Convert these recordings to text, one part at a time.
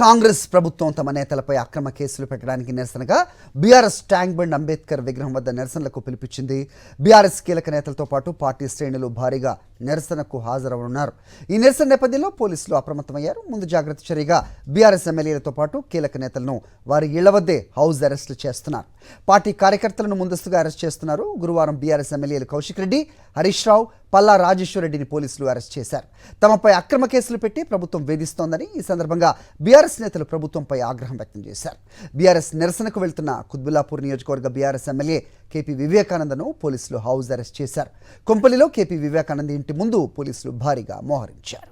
కాంగ్రెస్ ప్రభుత్వం తమ నేతలపై అక్రమ కేసులు పెట్టడానికి నిరసనగా బీఆర్ఎస్ ట్యాంక్ బండ్ అంబేద్కర్ విగ్రహం వద్ద నిరసనలకు పిలిపించింది. బీఆర్ఎస్ కీలక నేతలతో పాటు పార్టీ శ్రేణులు భారీగా నిరసనకు హాజరవనున్నారు. ఈ నిరసన నేపథ్యంలో పోలీసులు అప్రమత్తమయ్యారు. ముందు జాగ్రత్త చర్యగా బీఆర్ఎస్ ఎమ్మెల్యేలతో పాటు కీలక నేతలను వారి ఇళ్ల వద్దే హౌస్ అరెస్టులు చేస్తున్నారు. పార్టీ కార్యకర్తలను ముందస్తుగా అరెస్ట్ చేస్తున్నారు. గురువారం బీఆర్ఎస్ ఎమ్మెల్యేలు కౌశిక్ రెడ్డి, హరీష్ రావు, పల్లా రాజేశ్వర్ రెడ్డిని పోలీసులు అరెస్ట్ చేశారు. తమపై అక్రమ కేసులు పెట్టి ప్రభుత్వం వేధిస్తోందని ఈ సందర్భంగా బీఆర్ఎస్ నేతలు ప్రభుత్వంపై ఆగ్రహం వ్యక్తం చేశారు. బీఆర్ఎస్ నిరసనకు వెళ్తున్న కుత్బుల్లాపూర్ నియోజకవర్గ బీఆర్ఎస్ ఎమ్మెల్యే కేపీ వివేకానందను పోలీసులు హౌస్ అరెస్ట్ చేశారు. కొంపల్లిలో కేపీ వివేకానంద్ ఇంటి ముందు పోలీసులు భారీగా మోహరించారు.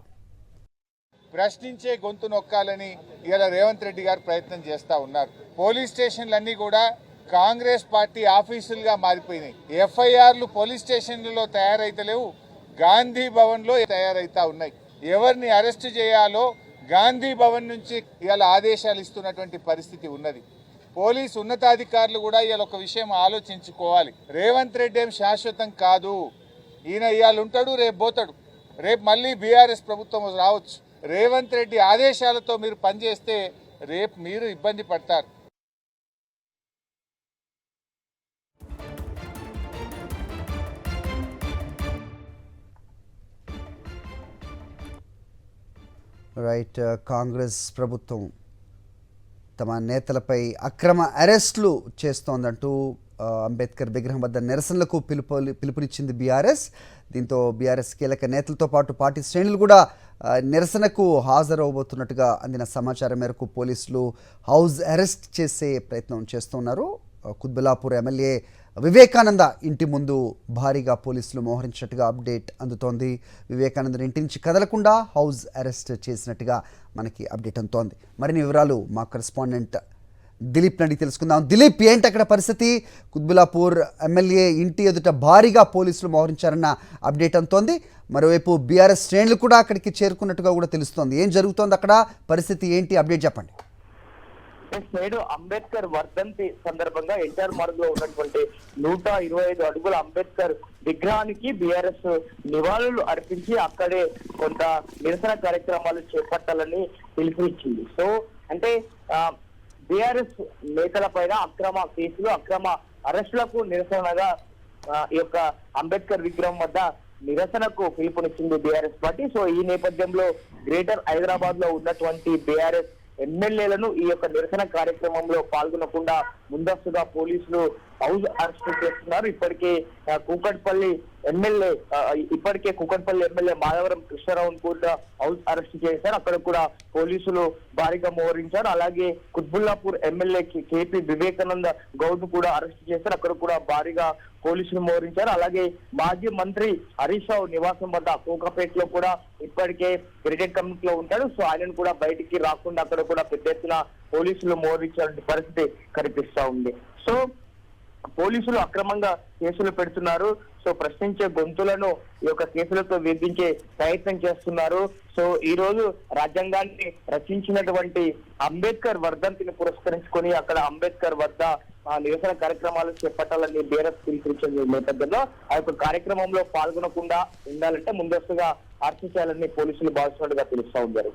ప్రశ్నించే గొంతు నొక్కాలని ఇలా రేవంత్ రెడ్డి గారు ప్రయత్నం చేస్తూ ఉన్నారు. పోలీస్ స్టేషన్లన్నీ కూడా కాంగ్రెస్ పార్టీ ఆఫీసులుగా మారిపోయినాయి. ఎఫ్ఐఆర్లు పోలీస్ స్టేషన్లలో తయారైతలేవు, గాంధీ భవన్లో తయారైతా ఉన్నాయి. ఎవరిని అరెస్ట్ చేయాలో గాంధీ భవన్ నుంచి ఇవాళ ఆదేశాలు ఇస్తున్నటువంటి పరిస్థితి ఉన్నది. పోలీసు ఉన్నతాధికారులు కూడా ఇవాళ ఒక విషయం ఆలోచించుకోవాలి. రేవంత్ రెడ్డి ఏం శాశ్వతం కాదు. ఈయన ఇవాళ ఉంటాడు, రేపు పోతాడు, రేపు మళ్ళీ బీఆర్ఎస్ ప్రభుత్వం రావచ్చు. రేవంత్ రెడ్డి ఆదేశాలతో మీరు పనిచేస్తే రేపు మీరు ఇబ్బంది పడతారు. రైట్. కాంగ్రెస్ ప్రభుత్వం తమ నేతలపై అక్రమ అరెస్టులు చేస్తోందంటూ అంబేద్కర్ విగ్రహం వద్ద నిరసనలకు పిలుపునిచ్చింది బీఆర్ఎస్. దీంతో బీఆర్ఎస్ కీలక నేతలతో పాటు పార్టీ శ్రేణులు కూడా నిరసనకు హాజరవబోతున్నట్టుగా అందిన సమాచారం మేరకు పోలీసులు హౌస్ అరెస్ట్ చేసే ప్రయత్నం చేస్తున్నారు. కుత్బుల్లాపూర్ ఎమ్మెల్యే వివేకానంద ఇంటి ముందు భారీగా పోలీసులు మోహరించినట్టుగా అప్డేట్ అందుతోంది. వివేకానంద ఇంటి నుంచి కదలకుండా హౌస్ అరెస్ట్ చేసినట్టుగా మనకి అప్డేట్ అందుతోంది. మరిన్ని వివరాలు మా కరెస్పాండెంట్ దిలీప్ నడి తెలుసుకుందాం. దిలీప్, ఏంటి అక్కడ పరిస్థితి? కుత్బుల్లాపూర్ ఎమ్మెల్యే ఇంటి ఎదుట భారీగా పోలీసులు మోహరించారన్న అప్డేట్ అందుతోంది. మరోవైపు బీఆర్ఎస్ శ్రేణులు కూడా అక్కడికి చేరుకున్నట్టుగా కూడా తెలుస్తోంది. ఏం జరుగుతోంది అక్కడ? పరిస్థితి ఏంటి? అప్డేట్ చెప్పండి. నేడు అంబేద్కర్ వర్ధంతి సందర్భంగా ఎన్టీఆర్ మార్గంలో ఉన్నటువంటి 125 అడుగుల అంబేద్కర్ విగ్రహానికి బీఆర్ఎస్ నివాళులు అర్పించి అక్కడే కొంత నిరసన కార్యక్రమాలు చేపట్టాలని పిలుపునిచ్చింది. సో అంటే బీఆర్ఎస్ నేతల పైన అక్రమ కేసులు, అక్రమ అరెస్టులకు నిరసనగా ఈ యొక్క అంబేద్కర్ విగ్రహం వద్ద నిరసనకు పిలుపునిచ్చింది బీఆర్ఎస్ పార్టీ. సో ఈ నేపథ్యంలో గ్రేటర్ హైదరాబాద్ లో ఉన్నటువంటి బీఆర్ఎస్ ఎమ్మెల్యేలను ఈ యొక్క నిరసన కార్యక్రమంలో పాల్గొనకుండా ముందస్తుగా పోలీసులు హౌస్ అరెస్ట్ చేస్తున్నారు. ఇప్పటికే కూకట్పల్లి ఎమ్మెల్యే మాధవరం కృష్ణారావును కూడా హౌస్ అరెస్ట్ చేశారు. అక్కడ కూడా పోలీసులు భారీగా మోహరించారు. అలాగే కుత్బుల్లాపూర్ ఎమ్మెల్యే కేపీ వివేకానంద గౌడ్ కూడా అరెస్ట్ చేశారు. అక్కడ కూడా భారీగా పోలీసులు మోహరించారు. అలాగే మాజీ మంత్రి హరీష్ రావు నివాసం వద్ద కోకాపేటలో కూడా ఇప్పటికే క్రికెట్ కమిటీలో ఉంటాడు. సో ఆయనను కూడా బయటికి రాకుండా అక్కడ కూడా పెద్ద ఎత్తున పోలీసులు మోహరించిన పరిస్థితి కనిపిస్తా ఉంది. సో పోలీసులు అక్రమంగా కేసులు పెడుతున్నారు. సో ప్రశ్నించే గొంతులను ఈ యొక్క కేసులతో వేధించే ప్రయత్నం చేస్తున్నారు. సో ఈ రోజు రాజ్యాంగాన్ని రచించినటువంటి అంబేద్కర్ వర్ధంతిని పురస్కరించుకొని అక్కడ అంబేద్కర్ వద్ద నిరసన కార్యక్రమాలు చేపట్టాలని బీఆర్ఎస్ పిలుపునిచ్చిన నేపథ్యంలో ఆ యొక్క కార్యక్రమంలో పాల్గొనకుండా ఉండాలంటే ముందస్తుగా అరెస్ట్ చేయాలని పోలీసులు భావిస్తున్నట్టుగా తెలుస్తా ఉన్నారు.